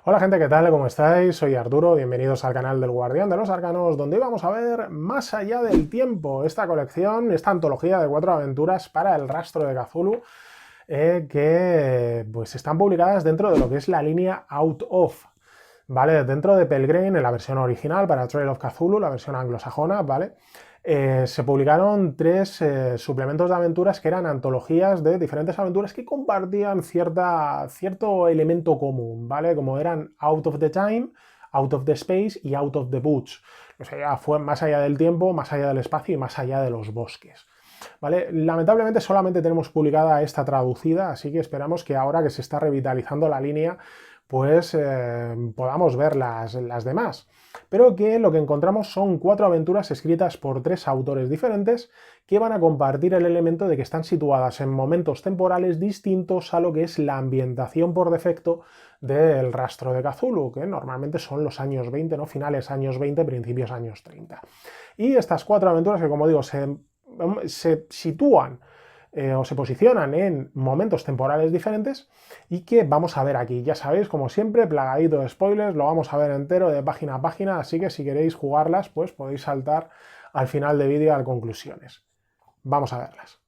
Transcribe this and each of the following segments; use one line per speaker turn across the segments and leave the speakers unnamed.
Hola gente, ¿qué tal? ¿Cómo estáis? Soy Arturo, bienvenidos al canal del Guardián de los Arcanos, donde hoy vamos a ver Más allá del tiempo, esta colección, esta antología de 4 aventuras para el rastro de Cthulhu, que pues están publicadas dentro de lo que es la línea Out of, ¿vale? Dentro de Pelgrane, en la versión original para Trail of Cthulhu, la versión anglosajona, ¿vale? Se publicaron 3 suplementos de aventuras que eran antologías de diferentes aventuras que compartían cierto elemento común, ¿vale? Como eran Out of the Time, Out of the Space y Out of the Woods. O sea, ya fue más allá del tiempo, más allá del espacio y más allá de los bosques. ¿Vale? Lamentablemente solamente tenemos publicada esta traducida, así que esperamos que ahora que se está revitalizando la línea, pues podamos ver las demás. Pero que lo que encontramos son 4 aventuras escritas por 3 autores diferentes que van a compartir el elemento de que están situadas en momentos temporales distintos a lo que es la ambientación por defecto del rastro de Cthulhu, que normalmente son los años 20, ¿no? Finales años 20, principios años 30. Y estas 4 aventuras que, como digo, se sitúan o se posicionan en momentos temporales diferentes y que vamos a ver aquí. Ya sabéis, como siempre, plagadito de spoilers, lo vamos a ver entero de página a página, así que si queréis jugarlas, pues podéis saltar al final de vídeo a conclusiones. Vamos a verlas.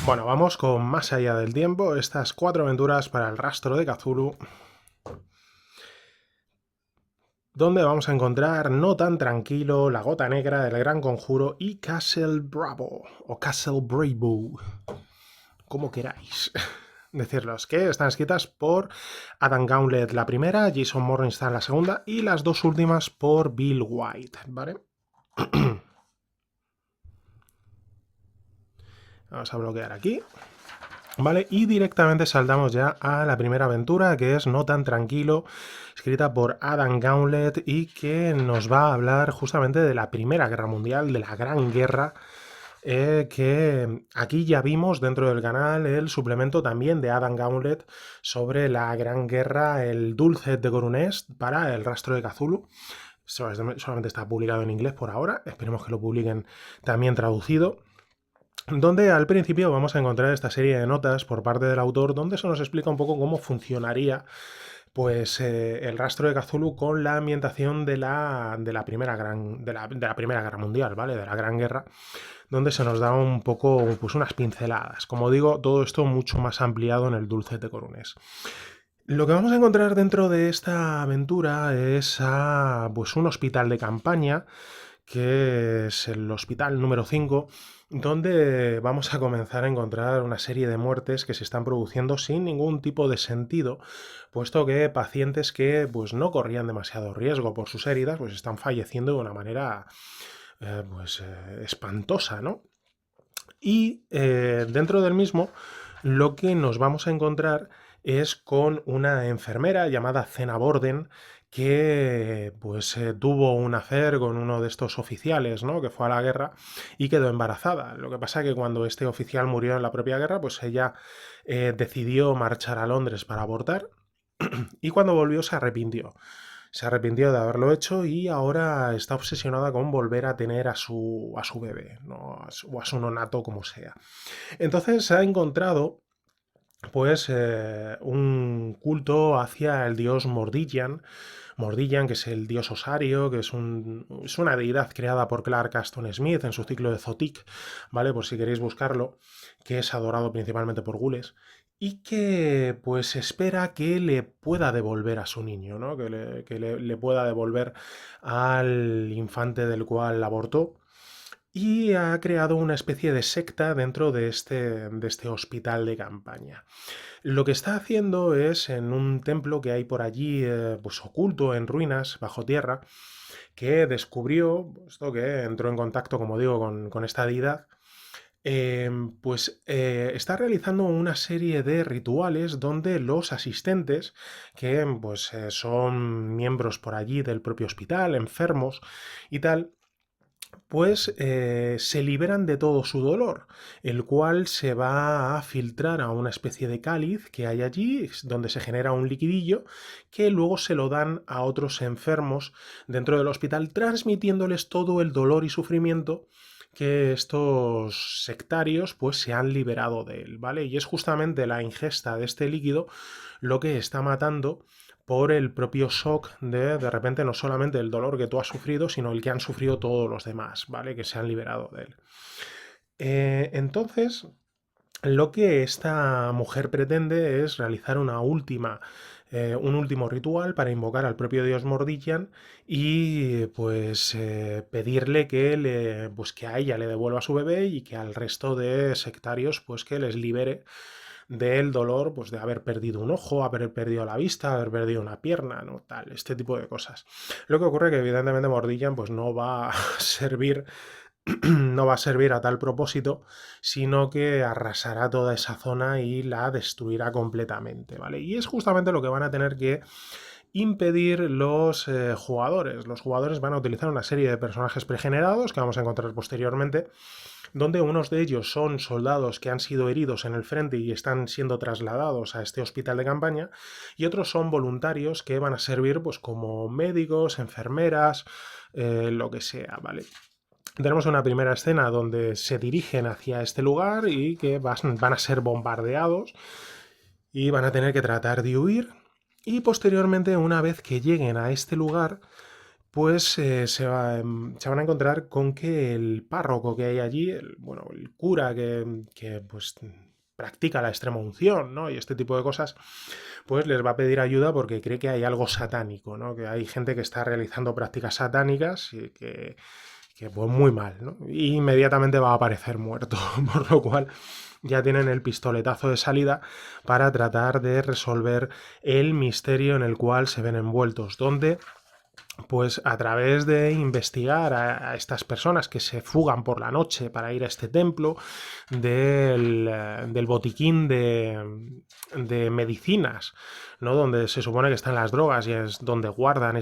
Bueno, vamos con Más allá del tiempo, estas 4 aventuras para el rastro de Cthulhu, donde vamos a encontrar No tan tranquilo, La gota negra del gran conjuro y Castle Bravo, o Castle Bravo, como queráis decirlos, que están escritas por Adam Gauntlet la primera, Jason Morgenstern la segunda y las 2 últimas por Bill White, ¿vale? Vamos a bloquear aquí, ¿vale? Y directamente saltamos ya a la primera aventura, que es No tan tranquilo, escrita por Adam Gauntlet y que nos va a hablar justamente de la Primera Guerra Mundial, de la Gran Guerra, que aquí ya vimos dentro del canal el suplemento también de Adam Gauntlet sobre la Gran Guerra, el Dulcet de Gorunest para el rastro de Cthulhu. Solamente está publicado en inglés por ahora, esperemos que lo publiquen también traducido, donde al principio vamos a encontrar esta serie de notas por parte del autor donde se nos explica un poco cómo funcionaría pues el rastro de Cthulhu con la ambientación de la Primera Guerra Mundial, ¿vale? De la Gran Guerra, donde se nos da un poco, pues unas pinceladas. Como digo, todo esto mucho más ampliado en el Dulce de Corunes. Lo que vamos a encontrar dentro de esta aventura es pues un hospital de campaña, que es el hospital número 5, donde vamos a comenzar a encontrar una serie de muertes que se están produciendo sin ningún tipo de sentido, puesto que pacientes que pues no corrían demasiado riesgo por sus heridas, pues están falleciendo de una manera espantosa, ¿no? Y dentro del mismo, lo que nos vamos a encontrar es con una enfermera llamada Cena Borden, que pues tuvo un affair con uno de estos oficiales, ¿no? Que fue a la guerra y quedó embarazada. Lo que pasa es que cuando este oficial murió en la propia guerra, pues ella decidió marchar a Londres para abortar y cuando volvió se arrepintió. Se arrepintió de haberlo hecho y ahora está obsesionada con volver a tener a su bebé, ¿no? O a su nonato, como sea. Entonces se ha encontrado pues un culto hacia el dios Mordillan, que es el dios osario, que es una deidad creada por Clark Aston Smith en su ciclo de Zotic, ¿vale? Por si queréis buscarlo, que es adorado principalmente por gules y que pues espera que le pueda devolver a su niño, ¿no? Que le pueda devolver al infante del cual abortó, y ha creado una especie de secta dentro de este hospital de campaña. Lo que está haciendo es en un templo que hay por allí, pues oculto en ruinas, bajo tierra, que descubrió, esto que entró en contacto, como digo, con esta deidad, está realizando una serie de rituales donde los asistentes, que pues son miembros por allí del propio hospital, enfermos y tal, pues se liberan de todo su dolor, el cual se va a filtrar a una especie de cáliz que hay allí, donde se genera un liquidillo que luego se lo dan a otros enfermos dentro del hospital, transmitiéndoles todo el dolor y sufrimiento que estos sectarios pues se han liberado de él, ¿vale? Y es justamente la ingesta de este líquido lo que está matando por el propio shock de repente no solamente el dolor que tú has sufrido, sino el que han sufrido todos los demás, ¿vale? Que se han liberado de él. Entonces, lo que esta mujer pretende es realizar un último ritual para invocar al propio dios Mordillan y pues pedirle pues, que a ella le devuelva su bebé y que al resto de sectarios pues que les libere del dolor pues de haber perdido un ojo, haber perdido la vista, haber perdido una pierna, ¿no? Tal, este tipo de cosas. Lo que ocurre que evidentemente Mordillan pues no va a servir no va a servir a tal propósito, sino que arrasará toda esa zona y la destruirá completamente, ¿vale? Y es justamente lo que van a tener que impedir los jugadores. Los jugadores van a utilizar una serie de personajes pregenerados que vamos a encontrar posteriormente, donde unos de ellos son soldados que han sido heridos en el frente y están siendo trasladados a este hospital de campaña, y otros son voluntarios que van a servir pues como médicos, enfermeras, lo que sea, ¿vale? Tenemos una primera escena donde se dirigen hacia este lugar y que van a ser bombardeados y van a tener que tratar de huir. Y posteriormente, una vez que lleguen a este lugar, pues se van a encontrar con que el párroco que hay allí, bueno, el cura que pues practica la extrema unción, ¿no? Y este tipo de cosas, pues les va a pedir ayuda porque cree que hay algo satánico, ¿no? Que hay gente que está realizando prácticas satánicas y que pues muy mal, ¿no? Y inmediatamente va a aparecer muerto, por lo cual ya tienen el pistoletazo de salida para tratar de resolver el misterio en el cual se ven envueltos, donde pues a través de investigar a estas personas que se fugan por la noche para ir a este templo, del botiquín de medicinas, ¿no? Donde se supone que están las drogas y es donde guardan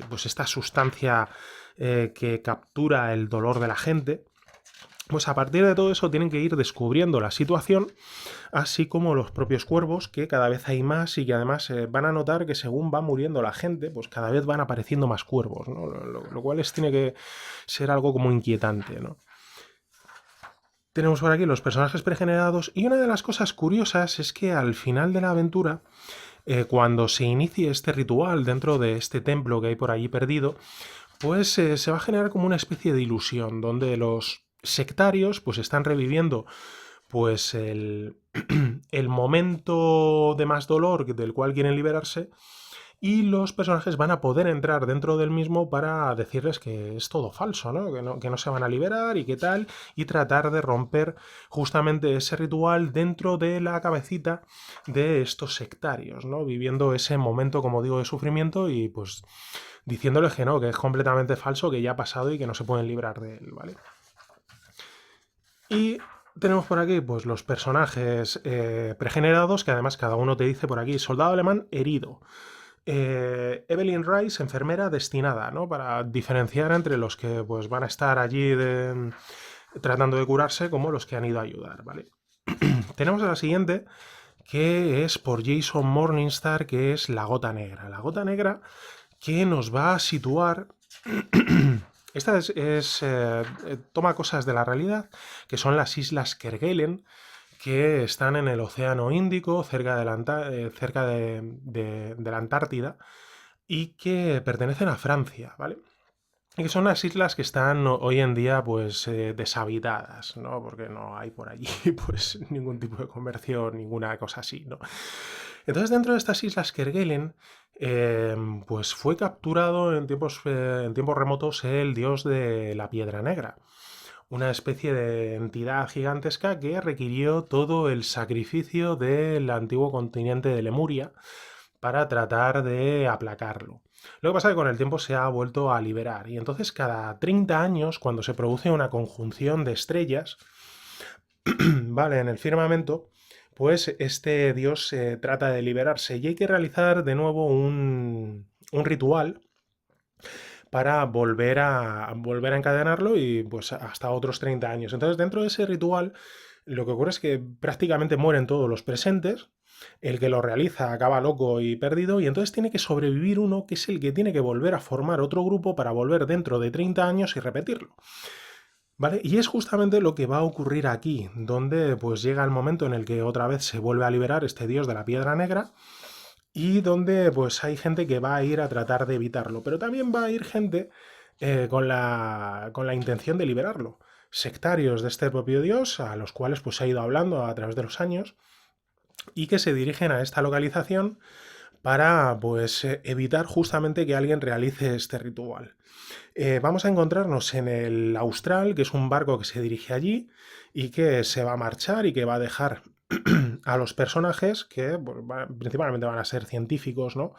pues esta sustancia que captura el dolor de la gente, pues a partir de todo eso tienen que ir descubriendo la situación, así como los propios cuervos, que cada vez hay más y que además van a notar que según va muriendo la gente, pues cada vez van apareciendo más cuervos, ¿no? Lo cual tiene que ser algo como inquietante, ¿no? Tenemos por aquí los personajes pregenerados y una de las cosas curiosas es que al final de la aventura, cuando se inicie este ritual dentro de este templo que hay por allí perdido, pues se va a generar como una especie de ilusión donde los sectarios pues están reviviendo pues el momento de más dolor del cual quieren liberarse, y los personajes van a poder entrar dentro del mismo para decirles que es todo falso, ¿no? Que no se van a liberar y qué tal, y tratar de romper justamente ese ritual dentro de la cabecita de estos sectarios, ¿no? Viviendo ese momento, como digo, de sufrimiento y pues diciéndoles que no, que es completamente falso, que ya ha pasado y que no se pueden librar de él, ¿vale? Y tenemos por aquí pues los personajes pregenerados, que además cada uno te dice por aquí: soldado alemán herido, Evelyn Rice, enfermera destinada, ¿no? Para diferenciar entre los que pues van a estar allí tratando de curarse como los que han ido a ayudar, ¿vale? Tenemos a la siguiente, que es por Jason Morningstar, que es la Gota Negra. La Gota Negra que nos va a situar... Esta toma cosas de la realidad, que son las islas Kerguelen, que están en el Océano Índico, cerca de la Antártida, y que pertenecen a Francia, ¿vale? Y que son unas islas que están hoy en día pues deshabitadas, ¿no? Porque no hay por allí pues ningún tipo de comercio, ninguna cosa así, ¿no? Entonces dentro de estas islas Kerguelen pues fue capturado en tiempos remotos el dios de la Piedra Negra, una especie de entidad gigantesca que requirió todo el sacrificio del antiguo continente de Lemuria para tratar de aplacarlo. Lo que pasa es que con el tiempo se ha vuelto a liberar y entonces cada 30 años, cuando se produce una conjunción de estrellas, ¿vale? En el firmamento, pues este dios trata de liberarse y hay que realizar de nuevo un ritual para volver a encadenarlo y pues hasta otros 30 años. Entonces dentro de ese ritual lo que ocurre es que prácticamente mueren todos los presentes, el que lo realiza acaba loco y perdido y entonces tiene que sobrevivir uno que es el que tiene que volver a formar otro grupo para volver dentro de 30 años y repetirlo. ¿Vale? Y es justamente lo que va a ocurrir aquí, donde pues llega el momento en el que otra vez se vuelve a liberar este dios de la Piedra Negra y donde pues hay gente que va a ir a tratar de evitarlo, pero también va a ir gente con la intención de liberarlo. Sectarios de este propio dios, a los cuales pues se ha ido hablando a través de los años, y que se dirigen a esta localización para pues evitar justamente que alguien realice este ritual. Vamos a encontrarnos en el Austral, que es un barco que se dirige allí y que se va a marchar y que va a dejar a los personajes que pues, principalmente van a ser científicos, ¿no?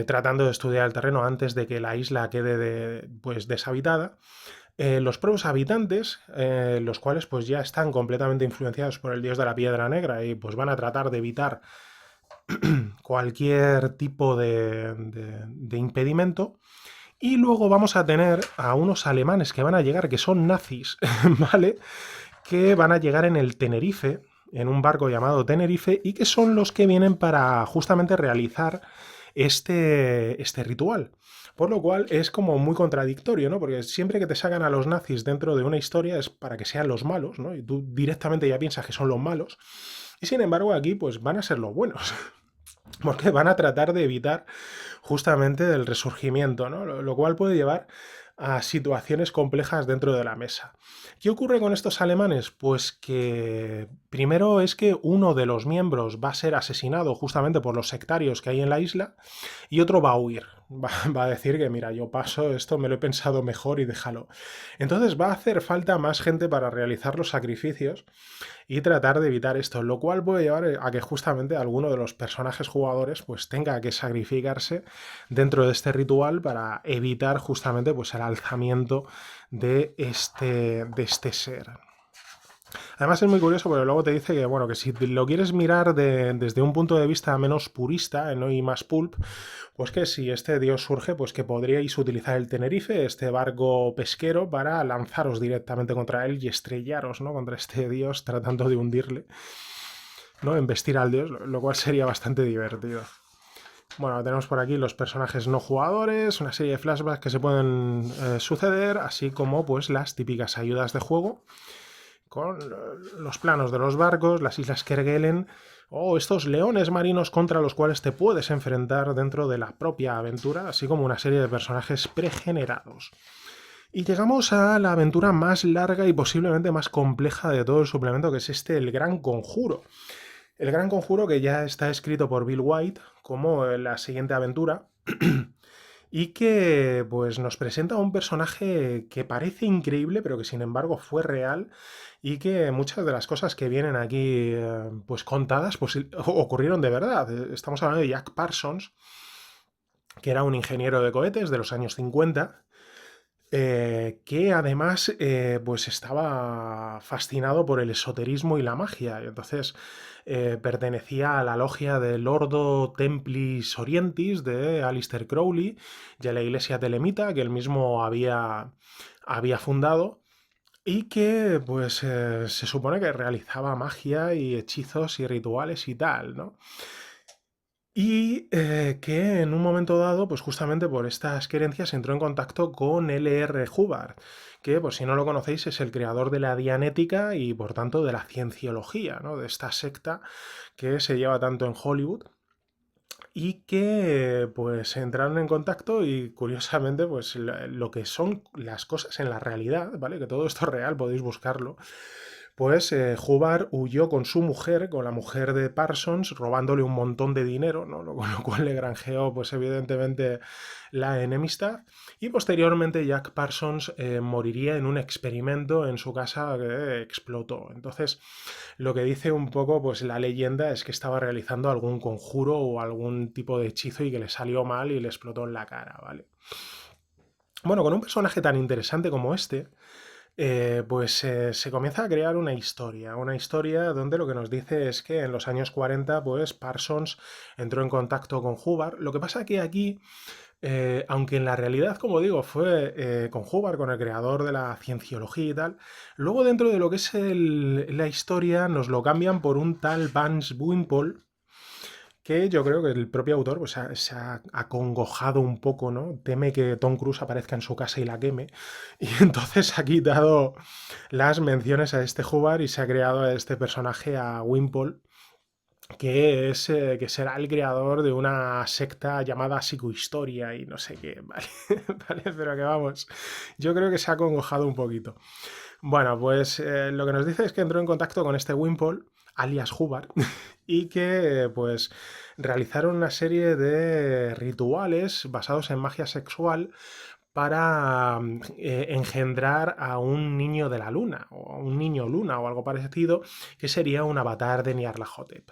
Tratando de estudiar el terreno antes de que la isla quede pues, deshabitada. Los propios habitantes, los cuales pues ya están completamente influenciados por el dios de la piedra negra y pues van a tratar de evitar cualquier tipo de impedimento. Y luego vamos a tener a unos alemanes que van a llegar, que son nazis, ¿vale? Que van a llegar en el Tenerife, en un barco llamado Tenerife, y que son los que vienen para justamente realizar este ritual. Por lo cual es como muy contradictorio, ¿no? Porque siempre que te sacan a los nazis dentro de una historia es para que sean los malos, ¿no? Y tú directamente ya piensas que son los malos. Y sin embargo aquí pues van a ser los buenos. Porque van a tratar de evitar justamente el resurgimiento, ¿no? Lo cual puede llevar a situaciones complejas dentro de la mesa. ¿Qué ocurre con estos alemanes? Pues que primero es que uno de los miembros va a ser asesinado justamente por los sectarios que hay en la isla y otro va a huir. Va a decir que, mira, yo paso, esto me lo he pensado mejor y déjalo. Entonces va a hacer falta más gente para realizar los sacrificios y tratar de evitar esto, lo cual puede llevar a que justamente alguno de los personajes jugadores pues tenga que sacrificarse dentro de este ritual para evitar justamente pues el alzamiento de este ser. Además es muy curioso porque luego te dice que, bueno, que si lo quieres mirar desde un punto de vista menos purista, ¿no? Y más pulp, pues que si este dios surge, pues que podríais utilizar el Tenerife, este barco pesquero, para lanzaros directamente contra él y estrellaros, ¿no? Contra este dios tratando de hundirle, ¿no? Embestir al dios, lo cual sería bastante divertido. Bueno, tenemos por aquí los personajes no jugadores, una serie de flashbacks que se pueden suceder, así como pues las típicas ayudas de juego con los planos de los barcos, las islas Kerguelen o estos leones marinos contra los cuales te puedes enfrentar dentro de la propia aventura, así como una serie de personajes pregenerados. Y llegamos a la aventura más larga y posiblemente más compleja de todo el suplemento, que es El Gran Conjuro. El Gran Conjuro, que ya está escrito por Bill White como la siguiente aventura, y que pues nos presenta a un personaje que parece increíble, pero que sin embargo fue real, y que muchas de las cosas que vienen aquí pues contadas pues ocurrieron de verdad. Estamos hablando de Jack Parsons, que era un ingeniero de cohetes de los años 50, que además pues estaba fascinado por el esoterismo y la magia. Y entonces pertenecía a la logia del Ordo Templis Orientis de Aleister Crowley y a la iglesia telemita que él mismo había fundado. Y que pues se supone que realizaba magia y hechizos y rituales y tal, ¿no? Y que en un momento dado, pues justamente por estas querencias entró en contacto con L.R. Hubbard, que pues si no lo conocéis es el creador de la Dianética y por tanto de la cienciología, ¿no? De esta secta que se lleva tanto en Hollywood y que pues entraron en contacto y curiosamente pues lo que son las cosas en la realidad, ¿vale? Que todo esto es real, podéis buscarlo. Pues Hubbard huyó con su mujer, con la mujer de Parsons, robándole un montón de dinero, ¿no? Con lo cual le granjeó, pues evidentemente, la enemistad. Y posteriormente Jack Parsons moriría en un experimento en su casa que explotó. Entonces, lo que dice un poco, pues la leyenda es que estaba realizando algún conjuro o algún tipo de hechizo y que le salió mal y le explotó en la cara, ¿vale? Bueno, con un personaje tan interesante como este, pues se comienza a crear una historia donde lo que nos dice es que en los años 40, pues Parsons entró en contacto con Hubbard. Lo que pasa que aquí, aunque en la realidad, como digo, fue con Hubbard, con el creador de la cienciología y tal, luego dentro de lo que es la historia nos lo cambian por un tal Vance Wimpole, que yo creo que el propio autor pues, se ha acongojado un poco, ¿no? Teme que Tom Cruise aparezca en su casa y la queme. Y entonces ha quitado las menciones a este Hubbard y se ha creado a este personaje, a Wimpole, que será el creador de una secta llamada psicohistoria y no sé qué, ¿vale? ¿Vale? Pero que vamos, yo creo que se ha acongojado un poquito. Bueno, pues lo que nos dice es que entró en contacto con este Wimpole, alias Hubbard, y que pues realizaron una serie de rituales basados en magia sexual para engendrar a un niño de la luna, o a un niño luna o algo parecido, que sería un avatar de Nyarlathotep.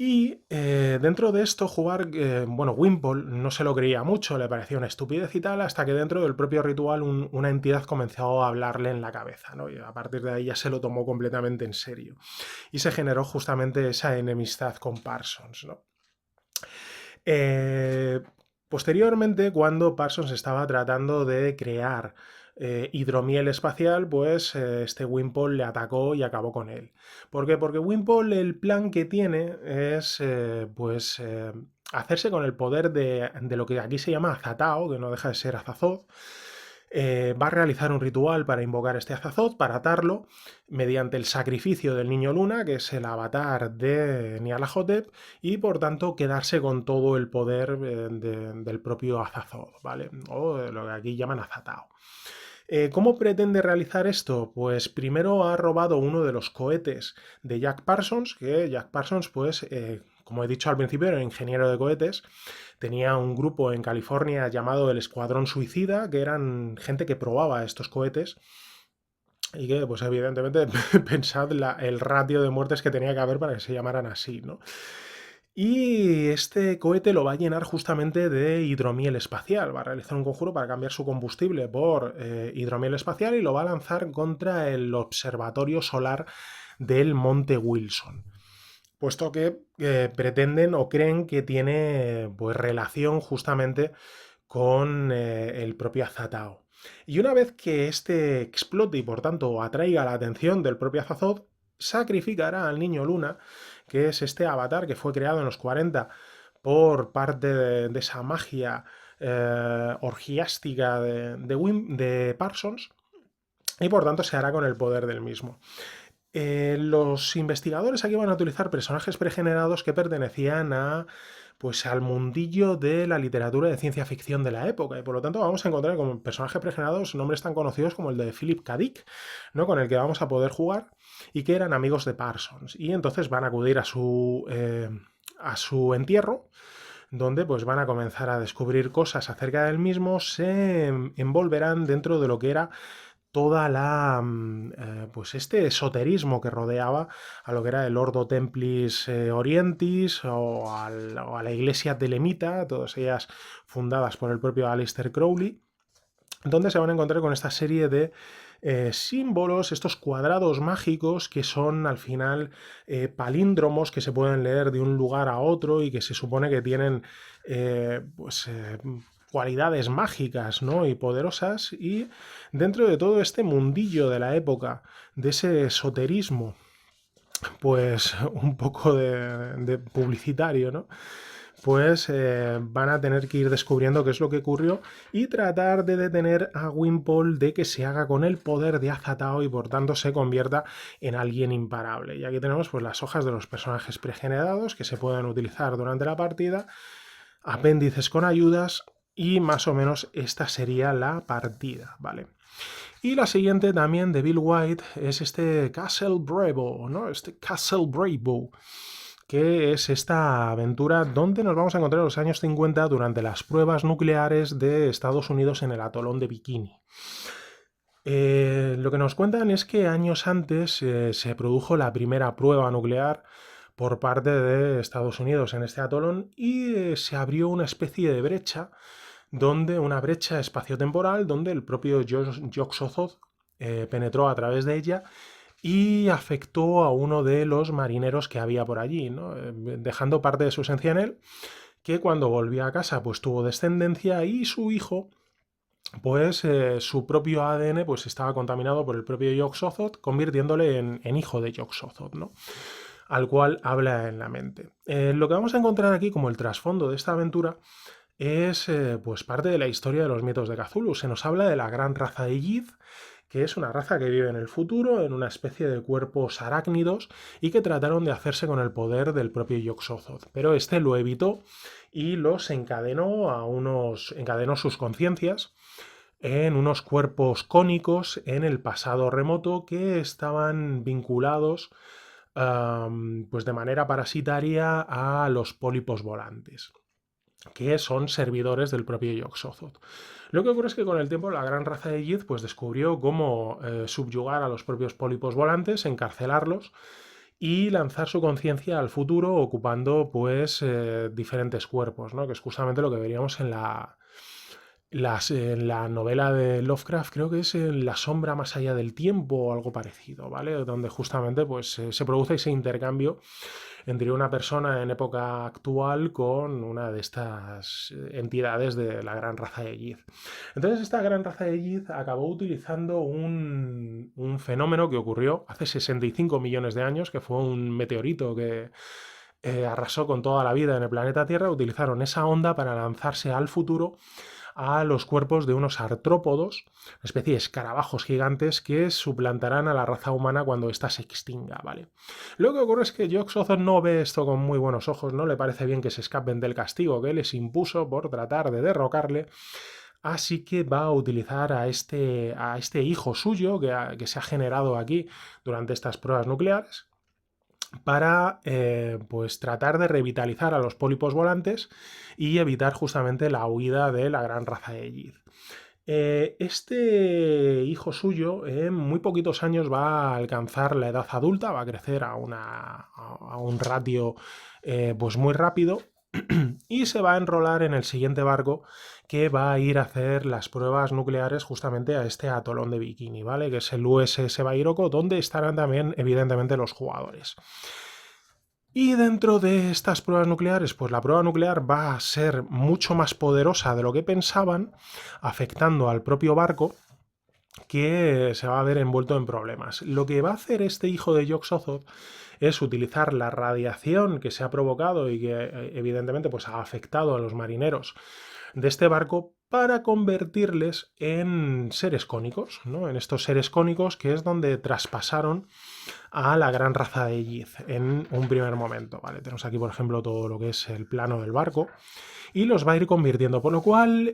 Y dentro de esto, jugar, bueno, Wimpole no se lo creía mucho, le parecía una estupidez y tal, hasta que dentro del propio ritual una entidad comenzó a hablarle en la cabeza, ¿no? Y a partir de ahí ya se lo tomó completamente en serio. Y se generó justamente esa enemistad con Parsons, ¿no? Eh, Posteriormente, cuando Parsons estaba tratando de crear hidromiel espacial, pues este Wimpole le atacó y acabó con él. ¿Por qué? Porque Wimpole el plan que tiene es hacerse con el poder de lo que aquí se llama Azatao, que no deja de ser Azathoth. Va a realizar un ritual para invocar este Azathoth, para atarlo, mediante el sacrificio del niño luna, que es el avatar de Nyarlathotep, y por tanto quedarse con todo el poder del propio Azathoth, ¿vale? O lo que aquí llaman Azatao. ¿Cómo pretende realizar esto? Pues primero ha robado uno de los cohetes de Jack Parsons, que Jack Parsons, pues, como he dicho al principio, era ingeniero de cohetes. Tenía un grupo en California llamado el Escuadrón Suicida, que eran gente que probaba estos cohetes y que, pues evidentemente, pensad el ratio de muertes que tenía que haber para que se llamaran así, ¿no? Y este cohete lo va a llenar justamente de hidromiel espacial. Va a realizar un conjuro para cambiar su combustible por hidromiel espacial y lo va a lanzar contra el observatorio solar del Monte Wilson. Puesto que pretenden o creen que tiene pues, relación justamente con el propio Azatao. Y una vez que este explote y por tanto atraiga la atención del propio Azathoth, sacrificará al niño Luna, que es este avatar que fue creado en los 40 por parte de esa magia orgiástica de Parsons, y por tanto se hará con el poder del mismo. Los investigadores aquí van a utilizar personajes pregenerados que pertenecían pues, al mundillo de la literatura de ciencia ficción de la época, y por lo tanto vamos a encontrar como personajes pregenerados nombres tan conocidos como el de Philip K. Dick, ¿no? Con el que vamos a poder jugar, y que eran amigos de Parsons, y entonces van a acudir a su entierro, donde pues van a comenzar a descubrir cosas acerca del mismo, se envolverán dentro de lo que era toda pues este esoterismo que rodeaba a lo que era el Ordo Templis Orientis o a la Iglesia Telemita, todas ellas fundadas por el propio Aleister Crowley, donde se van a encontrar con esta serie de símbolos, estos cuadrados mágicos que son al final palíndromos que se pueden leer de un lugar a otro y que se supone que tienen cualidades mágicas, ¿no? Y poderosas, y dentro de todo este mundillo de la época, de ese esoterismo, pues un poco de publicitario, ¿no? Pues van a tener que ir descubriendo qué es lo que ocurrió y tratar de detener a Wimpole de que se haga con el poder de Azatao y por tanto se convierta en alguien imparable. Y aquí tenemos pues las hojas de los personajes pregenerados que se pueden utilizar durante la partida, apéndices con ayudas, y más o menos esta sería la partida, ¿vale? Y la siguiente también de Bill White es este Castle Bravo, ¿no? Este Castle Bravo, que es esta aventura donde nos vamos a encontrar en los años 50 durante las pruebas nucleares de Estados Unidos en el atolón de Bikini. Lo que nos cuentan es que años antes se produjo la primera prueba nuclear por parte de Estados Unidos en este atolón y se abrió una especie de brecha, una brecha espaciotemporal donde el propio Yog-Sothoth penetró a través de ella y afectó a uno de los marineros que había por allí, ¿no? Dejando parte de su esencia en él, que cuando volvió a casa pues tuvo descendencia, y su hijo, pues su propio ADN pues estaba contaminado por el propio Yog-Sothoth, convirtiéndole en hijo de Yog-Sothoth, ¿no? Al cual habla en la mente. Lo que vamos a encontrar aquí como el trasfondo de esta aventura es pues parte de la historia de los mitos de Cthulhu. Se nos habla de la gran raza de Yid, que es una raza que vive en el futuro, en una especie de cuerpos arácnidos, y que trataron de hacerse con el poder del propio Yog-Sothoth. Pero este lo evitó y los encadenó sus conciencias en unos cuerpos cónicos en el pasado remoto que estaban vinculados pues de manera parasitaria a los pólipos volantes, que son servidores del propio Yog-Sothoth. Lo que ocurre es que con el tiempo la gran raza de Yith pues descubrió cómo subyugar a los propios pólipos volantes, encarcelarlos y lanzar su conciencia al futuro ocupando pues diferentes cuerpos, ¿no? Que es justamente lo que veríamos en la novela de Lovecraft, creo que es en La sombra más allá del tiempo o algo parecido, ¿vale? Donde justamente pues, se produce ese intercambio entre una persona en época actual con una de estas entidades de la gran raza de Yith. Entonces esta gran raza de Yith acabó utilizando un fenómeno que ocurrió hace 65 millones de años, que fue un meteorito que arrasó con toda la vida en el planeta Tierra. Utilizaron esa onda para lanzarse al futuro a los cuerpos de unos artrópodos, una especie de escarabajos gigantes que suplantarán a la raza humana cuando ésta se extinga, ¿vale? Lo que ocurre es que Yog-Sothoth no ve esto con muy buenos ojos, no le parece bien que se escapen del castigo que les impuso por tratar de derrocarle, así que va a utilizar a este hijo suyo que se ha generado aquí durante estas pruebas nucleares para pues tratar de revitalizar a los pólipos volantes y evitar justamente la huida de la gran raza de Yith. Este hijo suyo en muy poquitos años va a alcanzar la edad adulta, va a crecer a un ratio pues muy rápido y se va a enrolar en el siguiente barco que va a ir a hacer las pruebas nucleares justamente a este atolón de Bikini, ¿vale? Que es el USS Bairoko, donde estarán también evidentemente los jugadores. Y dentro de estas pruebas nucleares, pues la prueba nuclear va a ser mucho más poderosa de lo que pensaban, afectando al propio barco, que se va a ver envuelto en problemas. Lo que va a hacer este hijo de Yog-Sothoth es utilizar la radiación que se ha provocado y que evidentemente pues, ha afectado a los marineros de este barco para convertirles en seres cónicos, ¿no? En estos seres cónicos que es donde traspasaron a la gran raza de Yith en un primer momento, ¿vale? Tenemos aquí, por ejemplo, todo lo que es el plano del barco y los va a ir convirtiendo, por lo cual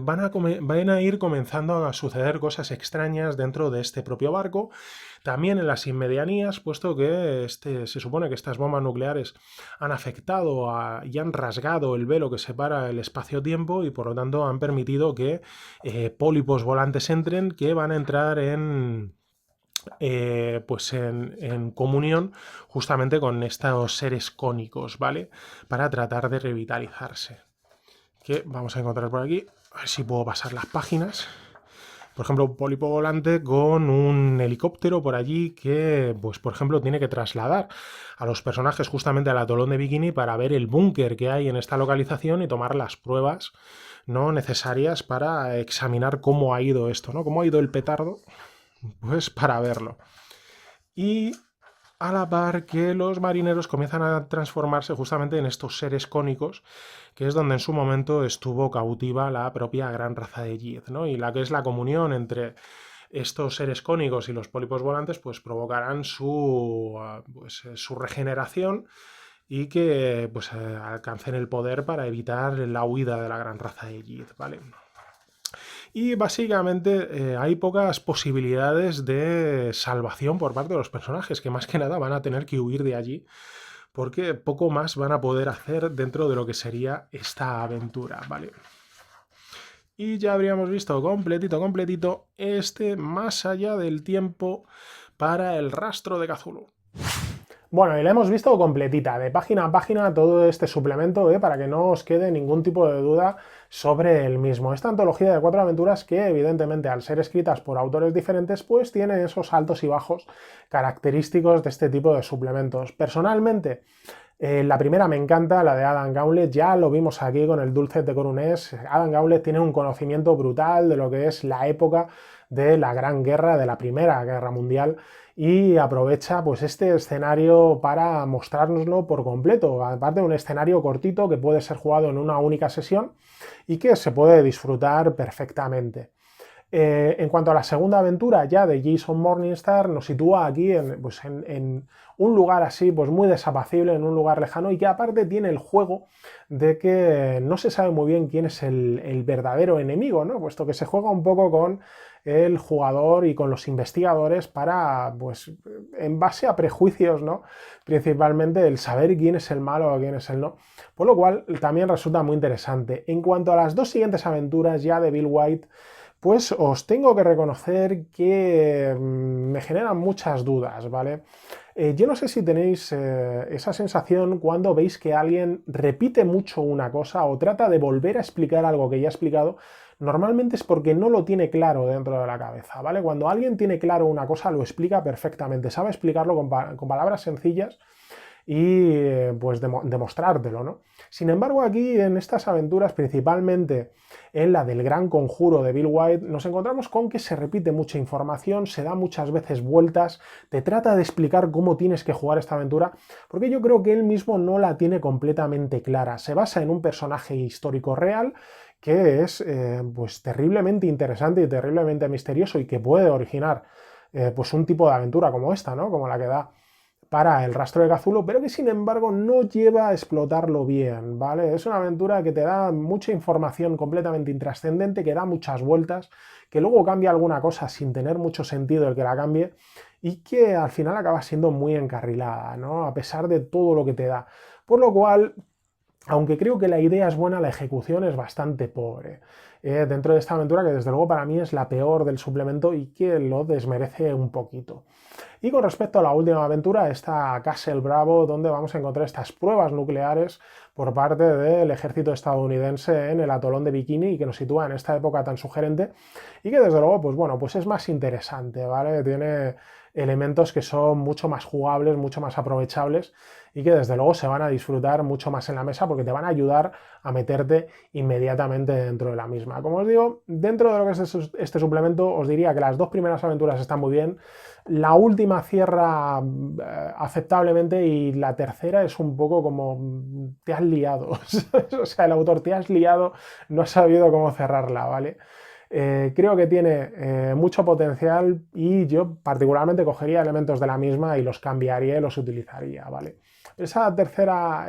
van a ir comenzando a suceder cosas extrañas dentro de este propio barco, también en las inmedianías, puesto que se supone que estas bombas nucleares han afectado y han rasgado el velo que separa el espacio-tiempo y por lo tanto han permitido que pólipos volantes entren, que van a entrar pues en comunión justamente con estos seres cónicos, ¿vale? Para tratar de revitalizarse. Que vamos a encontrar por aquí, a ver si puedo pasar las páginas. Por ejemplo, un pólipo volante con un helicóptero por allí que, pues, por ejemplo, tiene que trasladar a los personajes justamente al atolón de Bikini para ver el búnker que hay en esta localización y tomar las pruebas no necesarias para examinar cómo ha ido esto, ¿no? Cómo ha ido el petardo, pues para verlo. Y a la par que los marineros comienzan a transformarse justamente en estos seres cónicos, que es donde en su momento estuvo cautiva la propia gran raza de Yith, ¿no? Y la que es la comunión entre estos seres cónicos y los pólipos volantes, pues provocarán su regeneración y que pues, alcancen el poder para evitar la huida de la gran raza de Yith, ¿vale? Y básicamente hay pocas posibilidades de salvación por parte de los personajes, que más que nada van a tener que huir de allí, porque poco más van a poder hacer dentro de lo que sería esta aventura, ¿vale? Y ya habríamos visto completito este Más allá del tiempo para el rastro de Cthulhu. Bueno, y la hemos visto completita, de página a página, todo este suplemento, para que no os quede ningún tipo de duda sobre el mismo. Esta antología de 4 aventuras que, evidentemente, al ser escritas por autores diferentes, pues tiene esos altos y bajos característicos de este tipo de suplementos. Personalmente, la primera me encanta, la de Adam Gauntlet, ya lo vimos aquí con el Dulcet de Coruñés. Adam Gauntlet tiene un conocimiento brutal de lo que es la época de la Gran Guerra, de la Primera Guerra Mundial, y aprovecha pues este escenario para mostrárnoslo por completo, aparte de un escenario cortito que puede ser jugado en una única sesión y que se puede disfrutar perfectamente. En cuanto a la segunda aventura ya de Jason Morningstar, nos sitúa aquí en un lugar así, pues muy desapacible, en un lugar lejano, y que aparte tiene el juego de que no se sabe muy bien quién es el verdadero enemigo, ¿no? Puesto que se juega un poco con el jugador y con los investigadores para, pues, en base a prejuicios, ¿no? Principalmente el saber quién es el malo o quién es el no. Por lo cual también resulta muy interesante. En cuanto a las dos siguientes aventuras ya de Bill White, pues os tengo que reconocer que me generan muchas dudas, ¿vale? Yo no sé si tenéis esa sensación cuando veis que alguien repite mucho una cosa o trata de volver a explicar algo que ya ha explicado. Normalmente es porque no lo tiene claro dentro de la cabeza, ¿vale? Cuando alguien tiene claro una cosa, lo explica perfectamente, sabe explicarlo con palabras sencillas y pues demostrártelo, ¿no? Sin embargo, aquí en estas aventuras, principalmente en la del Gran Conjuro de Bill White, nos encontramos con que se repite mucha información, se da muchas veces vueltas, te trata de explicar cómo tienes que jugar esta aventura, porque yo creo que él mismo no la tiene completamente clara. Se basa en un personaje histórico real que es pues terriblemente interesante y terriblemente misterioso y que puede originar pues un tipo de aventura como esta, ¿no? Como la que da para el rastro de Cthulhu, pero que sin embargo no lleva a explotarlo bien, ¿vale? Es una aventura que te da mucha información completamente intrascendente, que da muchas vueltas, que luego cambia alguna cosa sin tener mucho sentido el que la cambie y que al final acaba siendo muy encarrilada, ¿no? A pesar de todo lo que te da. Por lo cual, aunque creo que la idea es buena, la ejecución es bastante pobre. Dentro de esta aventura, que desde luego para mí es la peor del suplemento y que lo desmerece un poquito. Y con respecto a la última aventura, está Castle Bravo, donde vamos a encontrar estas pruebas nucleares por parte del ejército estadounidense en el atolón de Bikini y que nos sitúa en esta época tan sugerente y que desde luego, pues bueno, pues es más interesante, ¿vale? Tiene elementos que son mucho más jugables, mucho más aprovechables y que desde luego se van a disfrutar mucho más en la mesa porque te van a ayudar a meterte inmediatamente dentro de la misma. Como os digo, dentro de lo que es este suplemento, os diría que las dos primeras aventuras están muy bien, la última cierra aceptablemente y la tercera es un poco como te has liado, o sea, el autor te has liado, no has sabido cómo cerrarla, ¿vale? Creo que tiene mucho potencial y yo particularmente cogería elementos de la misma y los cambiaría y los utilizaría, ¿vale? Esa tercera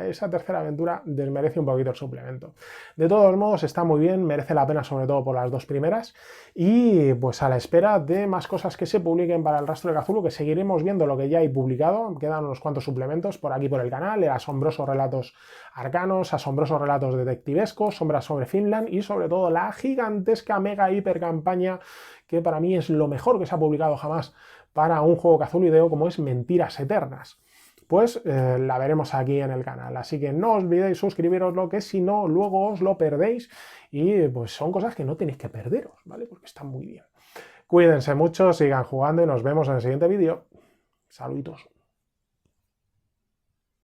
aventura desmerece un poquito el suplemento. De todos modos, está muy bien, merece la pena sobre todo por las dos primeras y pues a la espera de más cosas que se publiquen para el rastro de Cthulhu, que seguiremos viendo lo que ya hay publicado, quedan unos cuantos suplementos por aquí por el canal, asombrosos relatos arcanos, asombrosos relatos detectivescos, sombras sobre Finland y sobre todo la gigantesca mega hiper campaña que para mí es lo mejor que se ha publicado jamás para un juego cthulhuideo como es Mentiras Eternas. Pues la veremos aquí en el canal. Así que no olvidéis suscribiros, lo que si no, luego os lo perdéis. Y pues son cosas que no tenéis que perderos, ¿vale? Porque están muy bien. Cuídense mucho, sigan jugando y nos vemos en el siguiente vídeo. Saluditos.